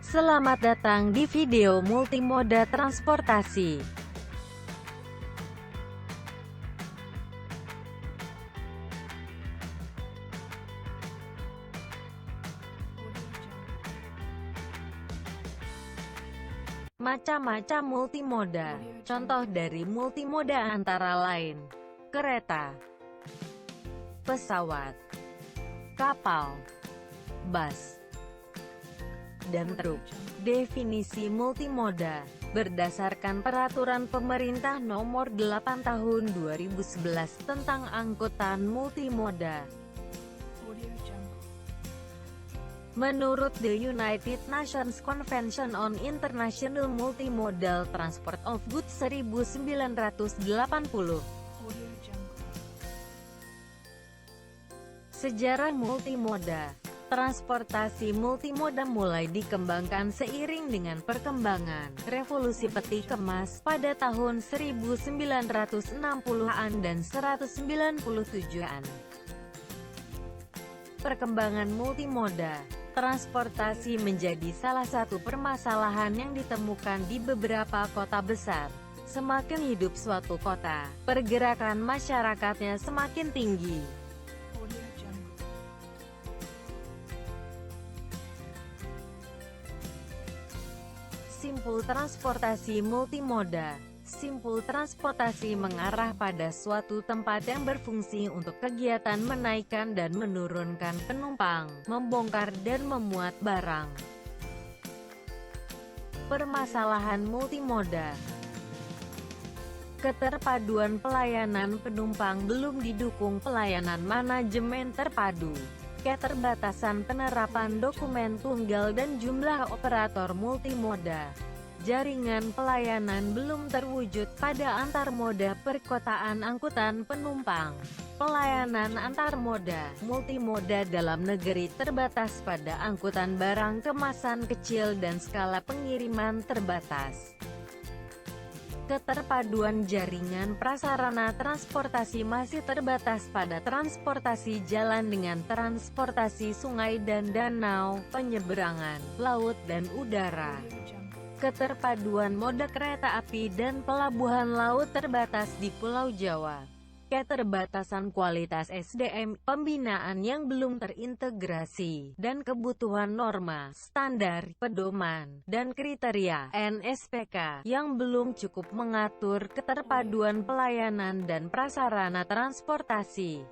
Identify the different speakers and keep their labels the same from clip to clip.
Speaker 1: Selamat datang di video multimoda transportasi. Macam-macam multimoda. Contoh dari multimoda antara lain: kereta, pesawat, kapal, bus, dan truk. Definisi multimoda berdasarkan Peraturan Pemerintah Nomor 8 Tahun 2011 tentang angkutan multimoda. Menurut The United Nations Convention on International Multimodal Transport of Goods 1980, sejarah multimoda. Transportasi multimoda mulai dikembangkan seiring dengan perkembangan revolusi peti kemas pada tahun 1960-an dan 1997-an. Perkembangan multimoda transportasi menjadi salah satu permasalahan yang ditemukan di beberapa kota besar. Semakin hidup suatu kota, pergerakan masyarakatnya semakin tinggi. Simpul transportasi multimoda. Simpul transportasi mengarah pada suatu tempat yang berfungsi untuk kegiatan menaikkan dan menurunkan penumpang, membongkar dan memuat barang. Permasalahan multimoda. Keterpaduan pelayanan penumpang belum didukung pelayanan manajemen terpadu. Keterbatasan penerapan dokumen tunggal dan jumlah operator multimoda. Jaringan pelayanan belum terwujud pada antar moda perkotaan angkutan penumpang. Pelayanan antar moda multimoda dalam negeri terbatas pada angkutan barang kemasan kecil dan skala pengiriman terbatas. Keterpaduan jaringan prasarana transportasi masih terbatas pada transportasi jalan dengan transportasi sungai dan danau, penyeberangan, laut dan udara. Keterpaduan moda kereta api dan pelabuhan laut terbatas di Pulau Jawa. Keterbatasan kualitas SDM, pembinaan yang belum terintegrasi, dan kebutuhan norma, standar, pedoman, dan kriteria (NSPK) yang belum cukup mengatur keterpaduan pelayanan dan prasarana transportasi.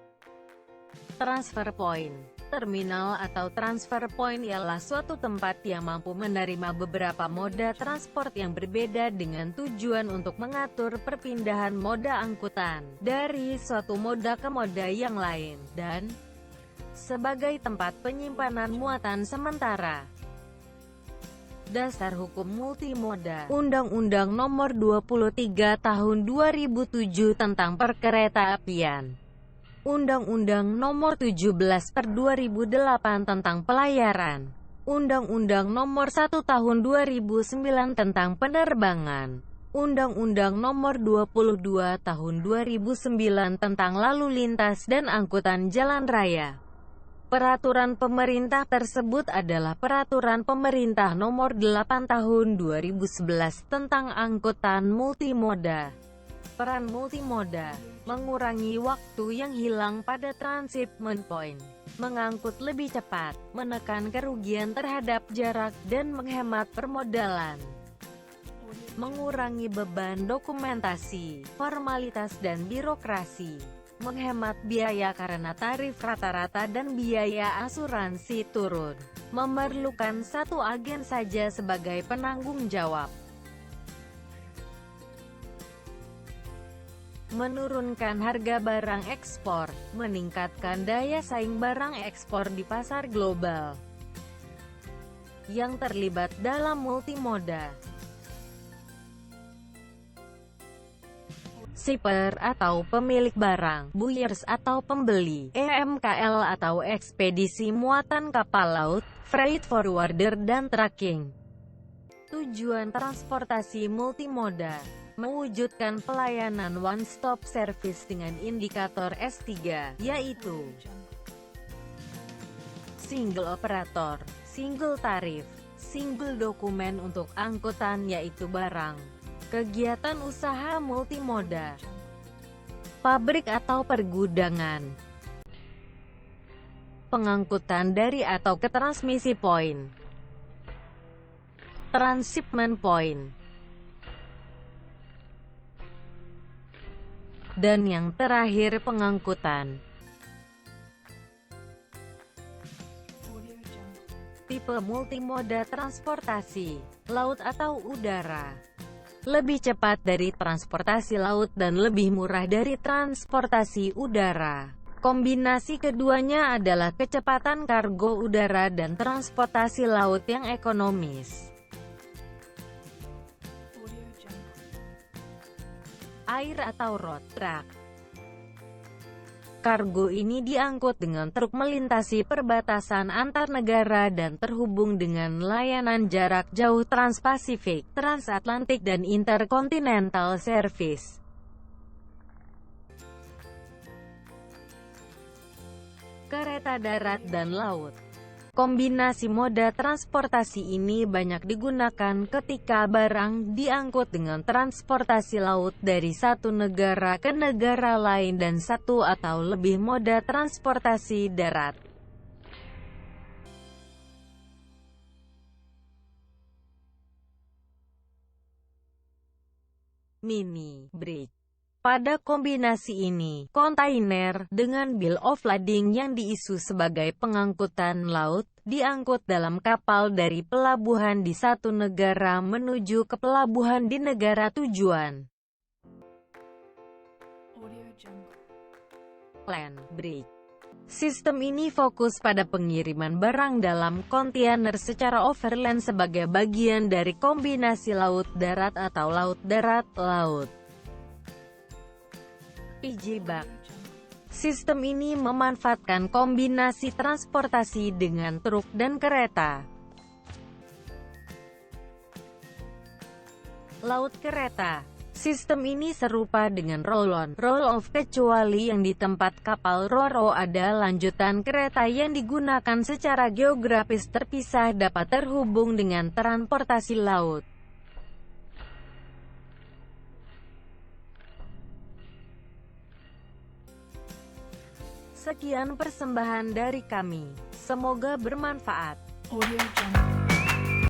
Speaker 1: Transfer point. Terminal atau transfer point ialah suatu tempat yang mampu menerima beberapa moda transport yang berbeda dengan tujuan untuk mengatur perpindahan moda angkutan dari suatu moda ke moda yang lain, dan sebagai tempat penyimpanan muatan sementara. Dasar Hukum Multimoda. Undang-Undang Nomor 23 Tahun 2007 tentang Perkeretaapian. Undang-Undang Nomor 17/2008 tentang Pelayaran. Undang-Undang Nomor 1 Tahun 2009 tentang Penerbangan. Undang-Undang Nomor 22 Tahun 2009 tentang Lalu Lintas dan Angkutan Jalan Raya. Peraturan pemerintah tersebut adalah Peraturan Pemerintah Nomor 8 Tahun 2011 tentang angkutan multimoda. Peran multimoda: mengurangi waktu yang hilang pada transshipment point, mengangkut lebih cepat, menekan kerugian terhadap jarak, dan menghemat permodalan. Mengurangi beban dokumentasi, formalitas dan birokrasi. Menghemat biaya karena tarif rata-rata dan biaya asuransi turun. Memerlukan satu agen saja sebagai penanggung jawab. Menurunkan harga barang ekspor, meningkatkan daya saing barang ekspor di pasar global. Yang terlibat dalam multimoda. Shipper atau pemilik barang, buyers atau pembeli, EMKL atau ekspedisi muatan kapal laut, freight forwarder dan tracking. Tujuan transportasi multimoda. mewujudkan pelayanan one-stop service dengan indikator S3, yaitu single operator, single tarif, single dokumen untuk angkutan yaitu barang, kegiatan usaha multimoda, pabrik atau pergudangan, pengangkutan dari atau ke transmisi point, transshipment point, dan yang terakhir pengangkutan. Tipe multimoda transportasi, laut atau udara. Lebih cepat dari transportasi laut dan lebih murah dari transportasi udara. Kombinasi keduanya adalah kecepatan kargo udara dan transportasi laut yang ekonomis. Air atau road truck. Kargo ini diangkut dengan truk melintasi perbatasan antar negara dan terhubung dengan layanan jarak jauh Trans-Pasifik, Transatlantik dan Intercontinental Service. Kereta darat dan laut. Kombinasi moda transportasi ini banyak digunakan ketika barang diangkut dengan transportasi laut dari satu negara ke negara lain dan satu atau lebih moda transportasi darat. Mini bridge. Pada kombinasi ini, kontainer dengan bill of lading yang diisu sebagai pengangkutan laut, diangkut dalam kapal dari pelabuhan di satu negara menuju ke pelabuhan di negara tujuan. Land bridge. Sistem ini fokus pada pengiriman barang dalam kontainer secara overland sebagai bagian dari kombinasi laut-darat atau laut-darat-laut. PJ-Bak. Sistem ini memanfaatkan kombinasi transportasi dengan truk dan kereta. Laut kereta. Sistem ini serupa dengan roll-on, roll-off kecuali yang di tempat kapal ro-ro ada lanjutan kereta yang digunakan secara geografis terpisah dapat terhubung dengan transportasi laut. Sekian persembahan dari kami. Semoga bermanfaat.